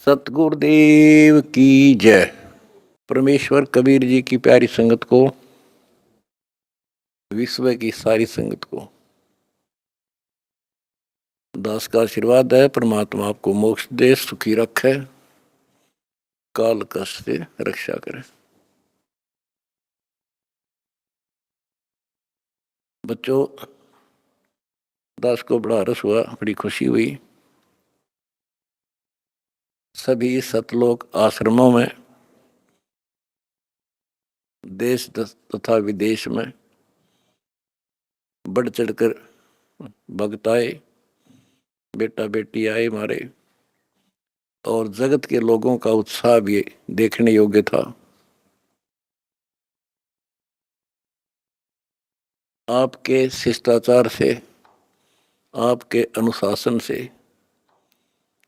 सतगुरुदेव की जय। परमेश्वर कबीर जी की प्यारी संगत को, विश्व की सारी संगत को दास का आशीर्वाद है। परमात्मा आपको मोक्ष दे, सुखी रखे, काल कष्ट से रक्षा करे। बच्चों, दास को बड़ा रस हुआ, बड़ी खुशी हुई। सभी सतलोक आश्रमों में, देश तथा विदेश में बढ़ चढ़कर भक्त आए, बेटा बेटी आए हमारे, और जगत के लोगों का उत्साह भी देखने योग्य था। आपके शिष्टाचार से, आपके अनुशासन से,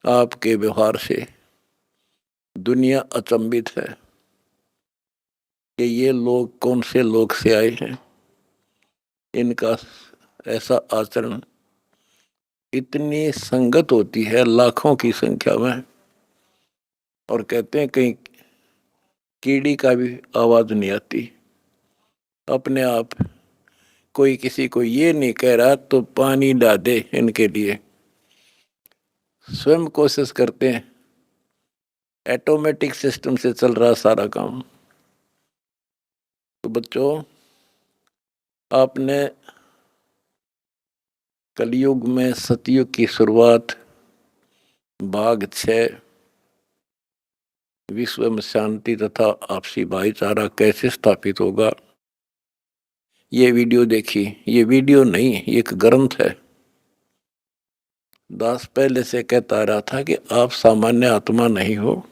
आपके व्यवहार से दुनिया अचंभित है कि ये लोग कौन से लोग से आए हैं। इनका ऐसा आचरण, इतनी संगत होती है लाखों की संख्या में, और कहते हैं कहीं कीड़ी का भी आवाज नहीं आती। अपने आप कोई किसी को ये नहीं कह रहा तो पानी डाल दे, इनके लिए स्वयं कोशिश करते हैं। ऑटोमेटिक सिस्टम से चल रहा सारा काम। तो बच्चों, आपने कलयुग में सतयुग की शुरुआत, भाग 6, विश्व में शांति तथा आपसी भाईचारा कैसे स्थापित होगा, ये वीडियो देखी। ये वीडियो नहीं, ये एक ग्रंथ है। दास पहले से कहता रहा था कि आप सामान्य आत्मा नहीं हो,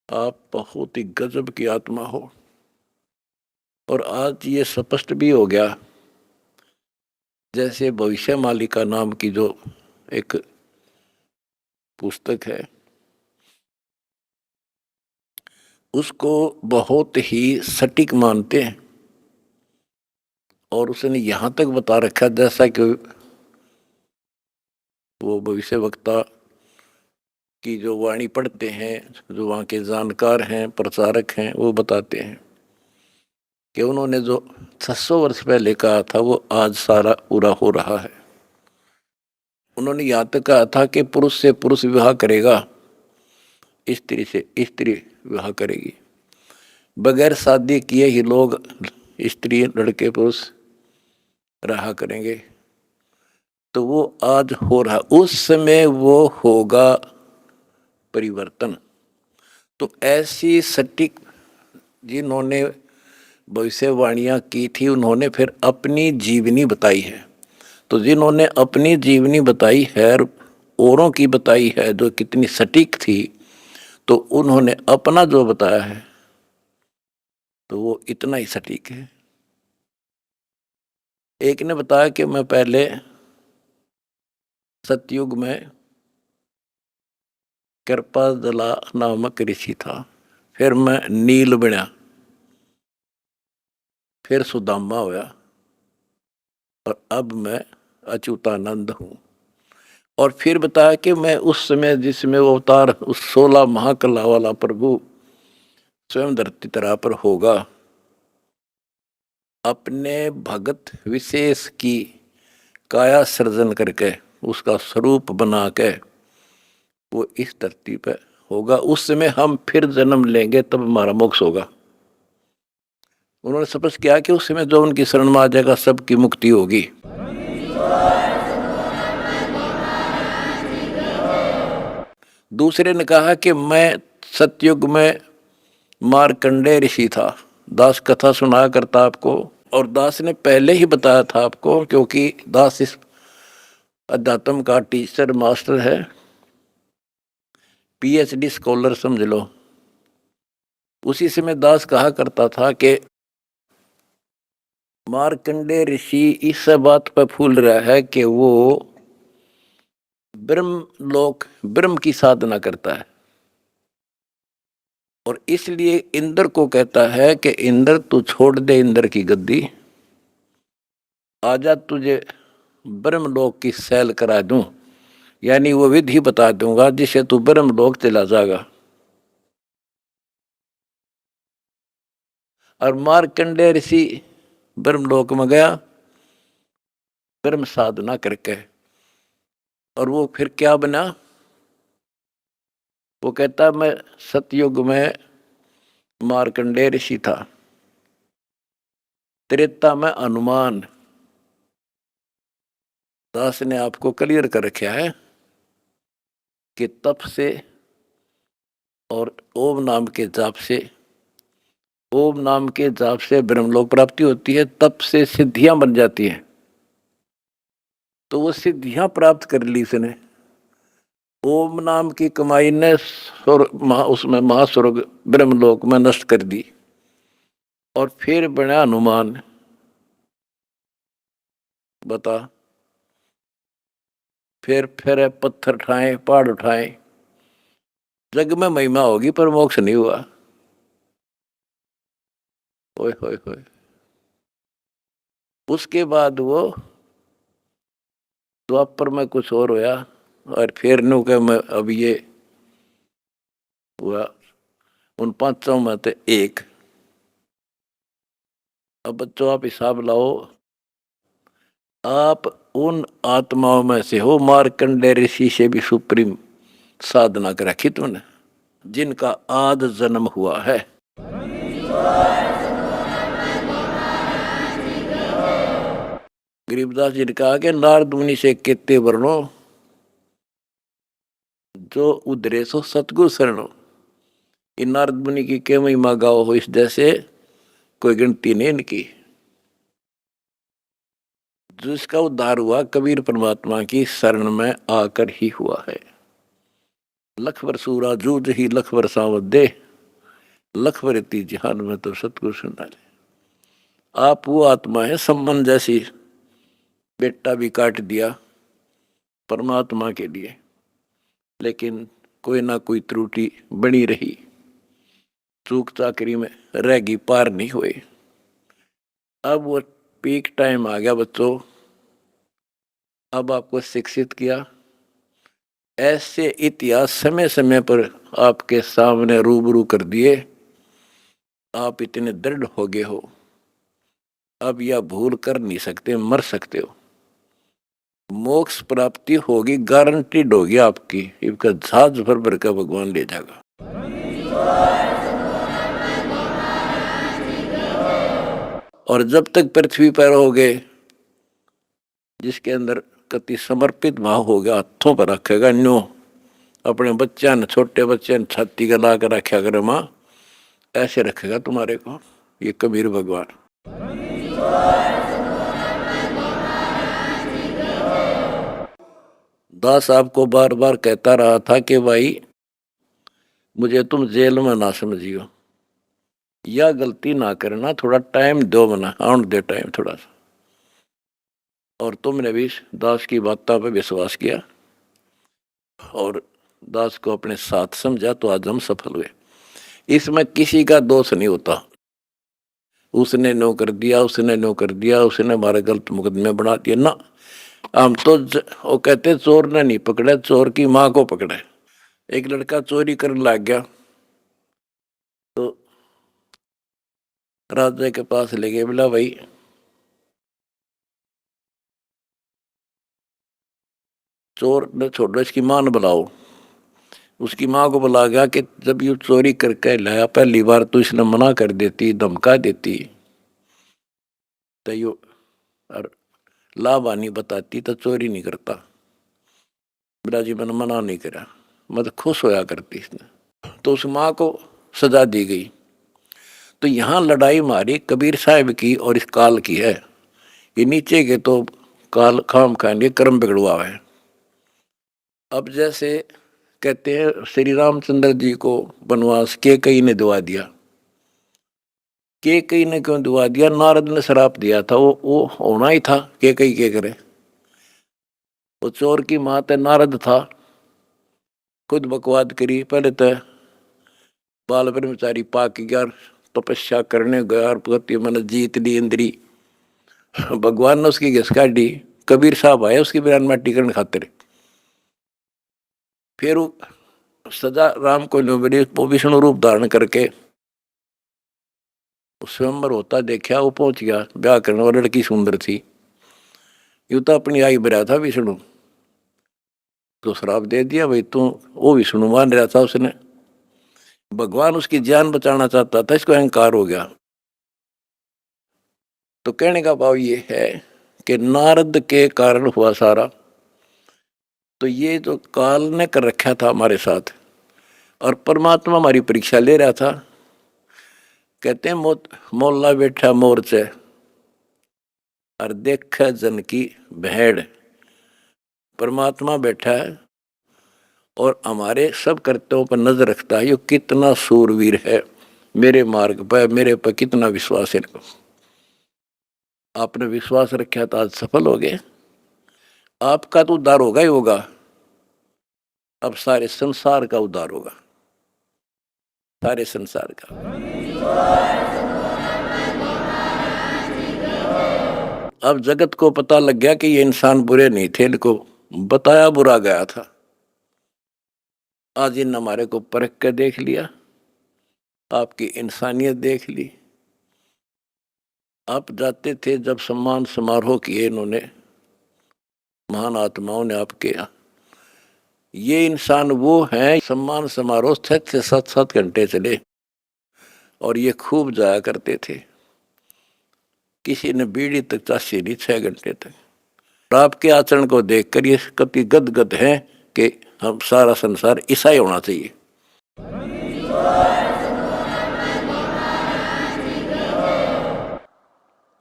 आप बहुत ही गजब की आत्मा हो। और आज ये स्पष्ट भी हो गया। जैसे भविष्यमालिका नाम की जो एक पुस्तक है, उसको बहुत ही सटीक मानते हैं। और उसने यहां तक बता रखा, जैसा कि वो भविष्य वक्ता की जो वाणी पढ़ते हैं, जो वहाँ के जानकार हैं, प्रचारक हैं, वो बताते हैं कि उन्होंने जो 600 वर्ष पहले कहा था वो आज सारा पूरा हो रहा है। उन्होंने यहाँ तक कहा था कि पुरुष से पुरुष विवाह करेगा, स्त्री से स्त्री विवाह करेगी। बगैर शादी किए ही लोग, स्त्री लड़के पुरुष रहा करेंगे। तो वो आज हो रहा, उस समय वो होगा परिवर्तन। तो ऐसी सटीक जिन्होंने भविष्यवाणियां की थी, उन्होंने फिर अपनी जीवनी बताई है। तो जिन्होंने अपनी जीवनी बताई है, औरों की बताई है जो कितनी सटीक थी, तो उन्होंने अपना जो बताया है तो वो इतना ही सटीक है। एक ने बताया कि मैं पहले सतयुग में कृपाजला नामक ऋषि था, फिर मैं नील बना, फिर सुदामा होया, और अब मैं अच्युतानंद हूं। और फिर बताया कि मैं उस समय जिसमें वो अवतार, उस 16 महाकला वाला प्रभु स्वयं धरती तरह पर होगा, अपने भगत विशेष की काया सृजन करके, उसका स्वरूप बना के वो इस धरती पर होगा। उस समय हम फिर जन्म लेंगे, तब हमारा मोक्ष होगा। उन्होंने स्पष्ट किया कि उस समय जो उनकी शरण में आ जाएगा, सबकी मुक्ति होगी। दूसरे ने कहा कि मैं सतयुग में मार्कंडेय ऋषि था। दास कथा सुनाया करता आपको, और दास ने पहले ही बताया था आपको, क्योंकि दास इस अध्यात्म का टीचर मास्टर है, पीएचडी स्कॉलर समझ लो। उसी समय दास कहा करता था कि मार्कंडेय ऋषि इस बात पर फूल रहा है कि वो ब्रह्म की साधना करता है, और इसलिए इंद्र को कहता है कि इंद्र तू छोड़ दे इंद्र की गद्दी, आजा तुझे ब्रह्मलोक की सैल करा दूं। यानी वो विधि बता दूंगा जिससे तू ब्रह्मलोक चला जाएगा। और मार्कंडेय ऋषि ब्रह्मलोक में गया ब्रह्म साधना करके, और वो फिर क्या बना? वो कहता मैं सतयुग में मार्कंडेय ऋषि था, त्रेता में हनुमान। दास ने आपको क्लियर कर रखा है कि तप से और ओम नाम के जाप से, ओम नाम के जाप से ब्रह्मलोक प्राप्ति होती है, तप से सिद्धियां बन जाती हैं। तो वो सिद्धियां प्राप्त कर ली इसने। ओम नाम की कमाई ने उसमें महास्वर्ग ब्रह्मलोक में नष्ट कर दी, और फिर बना हनुमान। बता, फिर पत्थर उठाए, पहाड़ उठाए, जग में महिमा होगी पर मोक्ष नहीं हुआ। ओए होए होए। उसके बाद वो द्वापर में कुछ और होया, और फिर नु के मैं अब ये हुआ उन पांचों में से एक। अब बच्चों आप हिसाब लाओ, आप उन आत्माओं में से हो मार्कंडेय ऋषि से भी सुप्रीम साधना कर रखी तुमने, जिनका आद जन्म हुआ है। गरीबदास जी ने कहा कि नारद मुनि से केते वर्णो जो उधरे सो सतगुरु शरणो। इन नारद मुनि की के महिमा गाओ हो इस जैसे कोई गिनती नहीं इनकी। जिसका उद्धार हुआ कबीर परमात्मा की शरण में आकर ही हुआ है। लख वर सूरा जूझ ही लख वर सावत दे, लख वर इति जहान में तो सतगुरु सुना ले। आप वो आत्मा है सम्मन जैसी, बेटा भी काट दिया परमात्मा के लिए, लेकिन कोई ना कोई त्रुटि बनी रही, चूक चाकरी में रहेगी, पार नहीं हुए। अब वो पीक टाइम आ गया बच्चों, अब आपको शिक्षित किया। ऐसे इतिहास समय समय पर आपके सामने रूबरू कर दिए, आप इतने दृढ़ हो गए हो, अब यह भूल कर नहीं सकते, मर सकते हो। मोक्ष प्राप्ति होगी, गारंटीड होगी आपकी, इसका जहाज भर भर का भगवान ले जाएगा। और जब तक पृथ्वी पर रहोगे, जिसके अंदर कति समर्पित भाव हो गया, हाथों पर रखेगा न्यो, अपने बच्चा ने, छोटे बच्चे ने छाती का ला कर रखा करे माँ, ऐसे रखेगा तुम्हारे को ये कबीर भगवान। दास आपको बार बार कहता रहा था कि भाई मुझे तुम जेल में ना समझियो, या गलती ना करना, थोड़ा टाइम दो, मना आउट दे टाइम थोड़ा सा। और तुमने भी दास की बातों पर विश्वास किया और दास को अपने साथ समझा, तो आज हम सफल हुए। इसमें किसी का दोष नहीं होता, उसने नो कर दिया, उसने नो कर दिया, उसने हमारे गलत मुकदमे बना दिए ना। हम तो वो कहते चोर ने नहीं पकड़े, चोर की माँ को पकड़े। एक लड़का चोरी करने लग गया तो राजा के पास ले गए, बोला भाई चोर ने छोड़ो, इसकी मां ने बुलाओ। उसकी माँ को बुला गया कि जब ये चोरी करके लाया, पहली बार तो इसने मना कर देती, धमका देती, तो यो और लाभानी बताती तो चोरी नहीं करता। बोला जी मैंने मना नहीं करा, मैं तो खुश होया करती इसने। तो उस माँ को सजा दी गई। तो यहाँ लड़ाई हमारी कबीर साहब की और इस काल की है। ये नीचे के तो काल खाम खाएंगे, कर्म बिगड़वा है। अब जैसे कहते हैं श्री रामचंद्र जी को वनवास के कई ने दुआ दिया, के कई ने क्यों दुआ दिया? नारद ने श्राप दिया था, वो होना ही था, के कई के करे। वो चोर की माँ नारद था, खुद बकवाद करी। पहले तो बाल ब्रह्मचारी पाक गया, तपस्या करने गया और पति मन जीत ली इंद्री। भगवान ने उसकी घिस काटी। कबीर साहब आए उसकी बयान में टिकन खातिर, फिर सजा राम को मिली, वो विष्णु रूप धारण करके स्वयंवर होता देखा, वो पहुंच गया ब्याह करने, और लड़की सुंदर थी। यूं तो अपनी आई भरा था विष्णु, तो श्राप दे दिया भाई तू, वो विष्णु मान रहा था उसने, भगवान उसकी जान बचाना चाहता था, इसको अहंकार हो गया। तो कहने का भाव ये है कि नारद के कारण हुआ सारा, तो ये जो काल ने कर रखा था हमारे साथ, और परमात्मा हमारी परीक्षा ले रहा था। कहते हैं मोला बैठा मोर्चे और देख जन की भेड़। परमात्मा बैठा है और हमारे सब कर्तव्यों पर नजर रखता है, ये कितना सूरवीर है, मेरे मार्ग पर मेरे पर कितना विश्वास है। आपने विश्वास रखा तो आज सफल हो गए, आपका तो उद्धार होगा ही होगा, अब सारे संसार का उद्धार होगा, सारे संसार का। अब जगत को पता लग गया कि ये इंसान बुरे नहीं थे, इनको बताया बुरा गया था। आज इन हमारे को परख कर देख लिया, आपकी इंसानियत देख ली। आप जाते थे जब सम्मान समारोह किए इन्होंने, महान आत्माओं ने आपके यहाँ, ये इंसान वो हैं, सम्मान समारोह 6 से 7 घंटे चले और ये खूब जाया करते थे। किसी ने बीड़ी तक चाशी नहीं 6 घंटे तक। और आपके आचरण को देखकर ये कति गदगद है कि हम सारा संसार ऐसा ही होना चाहिए।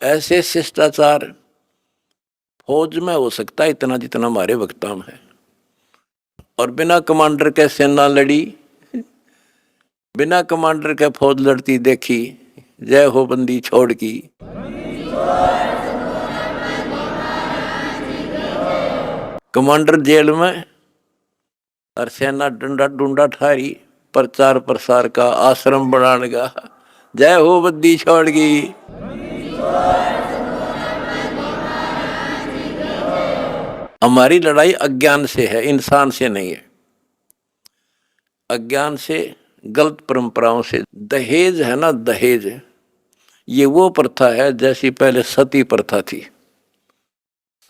ऐसे शिष्टाचार फौज में हो सकता है इतना जितना हमारे वक्ता में है, और बिना कमांडर के सेना लड़ी, बिना कमांडर के फौज लड़ती देखी, जय हो बंदी छोड़ की। कमांडर जेल में और सेना डंडा डूंडा ठारी, प्रचार प्रसार का आश्रम बनाने का, जय हो बंदी छोड़ की। हमारी लड़ाई अज्ञान से है, इंसान से नहीं है। अज्ञान से, गलत परंपराओं से। दहेज है ना, दहेज, ये वो प्रथा है जैसी पहले सती प्रथा थी।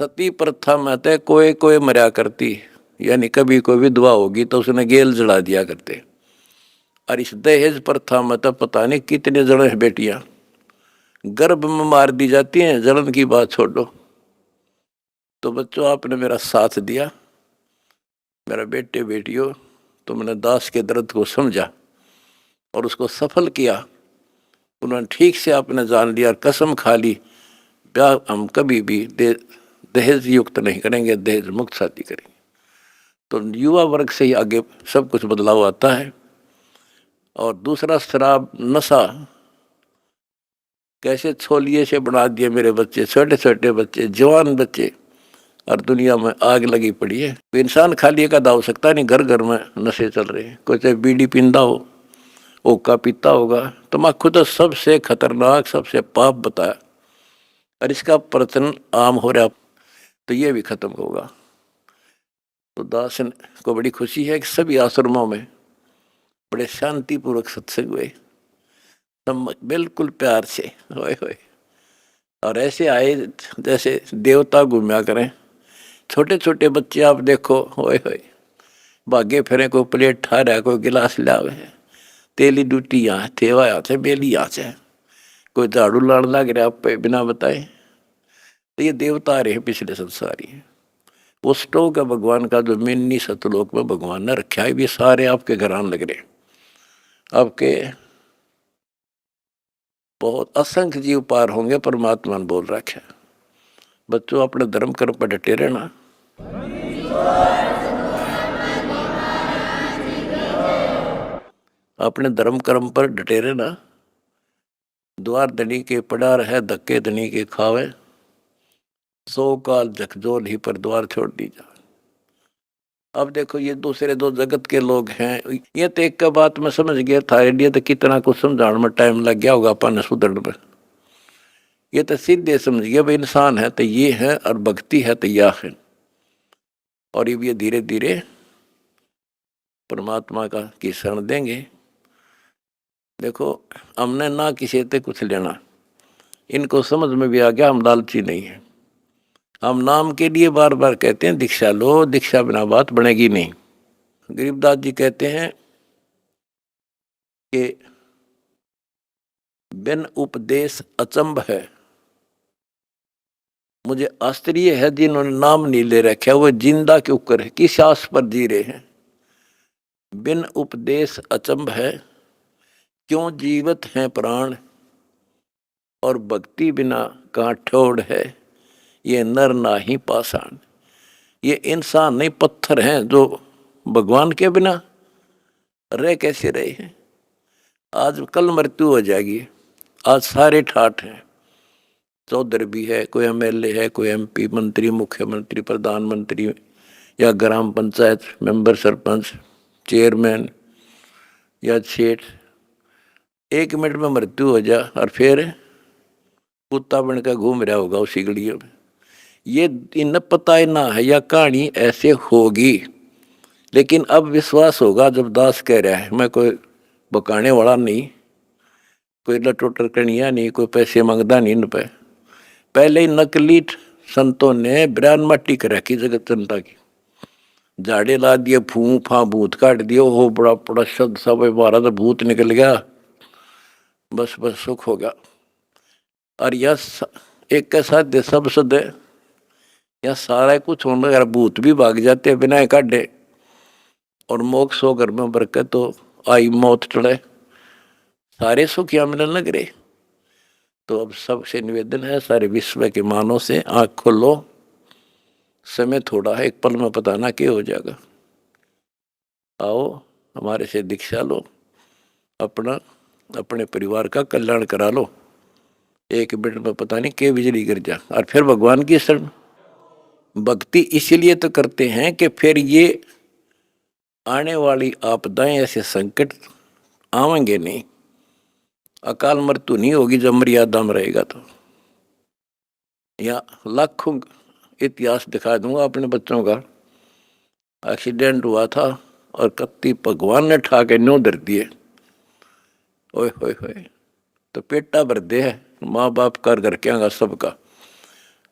सती प्रथा में तो कोई कोई मरा करती, यानी कभी कोई विधवा होगी तो उसने गेल जला दिया करते। और इस दहेज प्रथा में तो पता नहीं कितने जने बेटियां गर्भ में मार दी जाती हैं, जलन की बात छोड़ो। तो बच्चों, आपने मेरा साथ दिया, मेरा बेटे बेटियों, तुमने दास के दर्द को समझा और उसको सफल किया। उन्होंने ठीक से आपने जान लिया और कसम खा ली, ब्याह हम कभी भी दहेज युक्त नहीं करेंगे, दहेज मुक्त शादी करेंगे। तो युवा वर्ग से ही आगे सब कुछ बदलाव आता है। और दूसरा, शराब नशा कैसे छोलिए से बना दिए मेरे बच्चे, छोटे छोटे बच्चे, जवान बच्चे, और दुनिया में आग लगी पड़ी है। इंसान खाली एक आधा हो सकता नहीं, घर घर में नशे चल रहे हैं। कोई चाहे बीड़ी पींदा हो, ओका पीता होगा, तम्बाकू तो सबसे खतरनाक, सबसे पाप बताया, और इसका प्रचलन आम हो रहा, तो ये भी खत्म होगा। तो दास को बड़ी खुशी है कि सभी आश्रमों में बड़े शांतिपूर्वक सत्संग हुए, बिल्कुल प्यार से, होए होए, और ऐसे आए जैसे देवता घूमया करें। छोटे छोटे बच्चे आप देखो, होए होए, भागे फिरे, कोई प्लेट ठा रहा है, कोई गिलास लावे है, तेली डूटी यहाँ थेवा यहाँ से बेली यहाँ से, कोई झाड़ू लाड़ लग रहा पे बिना बताए। तो ये देवता रहे पिछले संसारी है। वो स्टोक है भगवान का, जो मिन्नी सतलोक में भगवान ने रखा है, ये सारे आपके घर आने लग रहे। आपके बहुत असंख्य जीव पार होंगे, परमात्मा ने बोल रखा है। बच्चों, अपने धर्म कर्म पर डटे रहना। अपने धर्म कर्म पर डटे रहना। द्वार धनी के पड़ा रहे, धक्के धनी के खावे, 100 काल झकझोल ही पर द्वार छोड़ दी जा। अब देखो, ये दूसरे दो जगत के लोग हैं। ये तो एक का बात मैं समझ गया था, लिए तो कितना कुछ समझाने में टाइम लग गया होगा अपन सुधरने में। ये तो सीधे समझ गया भाई, इंसान है तो ये है और भक्ति है तो यह है। और ये धीरे धीरे परमात्मा की शरण देंगे। देखो, हमने ना किसी से कुछ लेना, इनको समझ में भी आ गया हम लालची नहीं है। हम नाम के लिए बार बार कहते हैं दीक्षा लो, दीक्षा बिना बात बनेगी नहीं। गरीबदास जी कहते हैं कि बिन उपदेश अचंभ है। मुझे आश्चर्य है जिन्होंने नाम नहीं ले रखा वो जिंदा क्यों कर, किस आस पर जी रहे हैं। बिन उपदेश अचंभ है, क्यों जीवित हैं प्राण, और भक्ति बिना कहाँ ठोड़ है, ये नर नाही पाषाण। ये इंसान नहीं, पत्थर हैं जो भगवान के बिना रह कैसे रहे हैं। आज कल मृत्यु हो जाएगी, आज सारे ठाठ हैं। चौधरी भी है, कोई एमएलए है, कोई एमपी, मंत्री, मुख्यमंत्री, प्रधानमंत्री, या ग्राम पंचायत मेंबर, सरपंच, चेयरमैन या सेठ। 1 मिनट में मृत्यु हो जा और फिर कुत्ता बनकर घूम रहा होगा उसी गलियों में। ये इन पता ही ना है या कहानी ऐसे होगी, लेकिन अब विश्वास होगा जब दास कह रहा है। मैं कोई बकाने वाला नहीं, कोई लटोटर कनिया नहीं, कोई पैसे मांगता नहीं इन पे। पहले ही नकली संतों ने ब्रान मट्टी कर रखी जगत जनता की, झाड़े ला दिए, फू फा भूत काट दिए। हो बड़ा बड़ा शब्द सब मारा तो भूत निकल गया, बस बस सुख होगा। और यह एक के साथ दे सब सदे या सारा कुछ होने अगर भूत भी भाग जाते बिना काटे, और मोक्ष हो घर में बरकत तो आई मौत टले, सारे सुख यहाँ मिलने लग रहे। तो अब सबसे निवेदन है, सारे विश्व के मानव से आँख खोलो, समय थोड़ा है, एक पल में पता ना क्या हो जाएगा। आओ हमारे से दीक्षा लो, अपना अपने परिवार का कल्याण करा लो। 1 मिनट में पता नहीं क्या बिजली गिर जा, और फिर भगवान की शरण। भक्ति इसीलिए तो करते हैं कि फिर ये आने वाली आपदाएं, ऐसे संकट आवेंगे नहीं, अकाल मृत्यु नहीं होगी जब मर्यादा में रहेगा। तो या लाखों इतिहास दिखा दूंगा अपने बच्चों का। एक्सीडेंट हुआ था और कत्ती भगवान ने ठा के न्यों धर दिए, ओए होए होए, तो पेटा भर दे है माँ बाप कर घर के आगा सबका।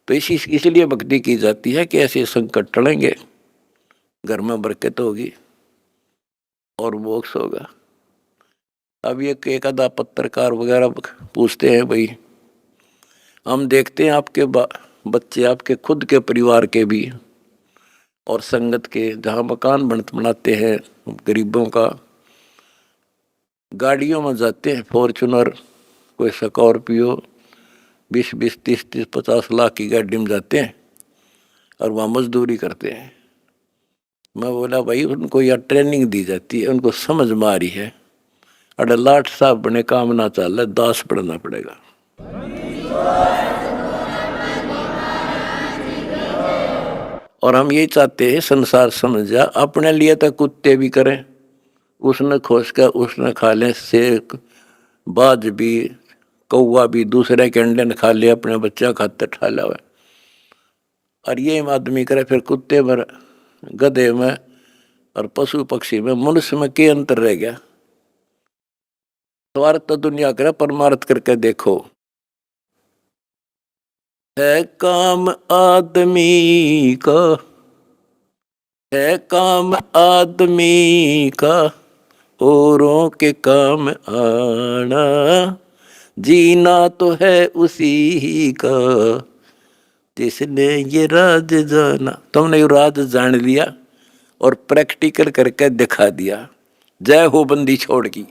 तो इसलिए भक्ति की जाती है कि ऐसे संकट टलेंगे, घर में बरकत होगी और मोक्ष होगा। अब ये एक आधा पत्रकार वगैरह पूछते हैं, भाई हम देखते हैं आपके बच्चे आपके खुद के परिवार के भी और संगत के, जहाँ मकान बनाते हैं गरीबों का, गाड़ियों में जाते हैं, फॉर्चूनर, कोई स्कॉर्पियो, 20-20, 30-30, 50 लाख की गाड़ी में जाते हैं और वहाँ मजदूरी करते हैं। मैं बोला भाई उनको यह ट्रेनिंग दी जाती है, उनको समझ में आ रही है। अरे लाट साहब बने काम ना चल रहा, दास पढ़ना पड़ेगा। और हम ये चाहते हैं संसार समझ जा, अपने लिए तो कुत्ते भी करें, उसने खोज कर उसने खा लें, शेर बाज भी, कौवा भी दूसरे के अंडे ने खा ले, अपने बच्चा खाते ठा लावे। और ये आदमी करे फिर कुत्ते में, गधे में और पशु पक्षी में, मनुष्य में क्या अंतर रह गया। स्वार्थ तो दुनिया करे, परमार्थ करके देखो। है काम आदमी का, है काम आदमी का, औरों के काम आना, जीना तो है उसी का जिसने ये राज जाना। तुमने ये राज जान लिया और प्रैक्टिकल करके दिखा दिया। जय हो बंदी छोड़ की।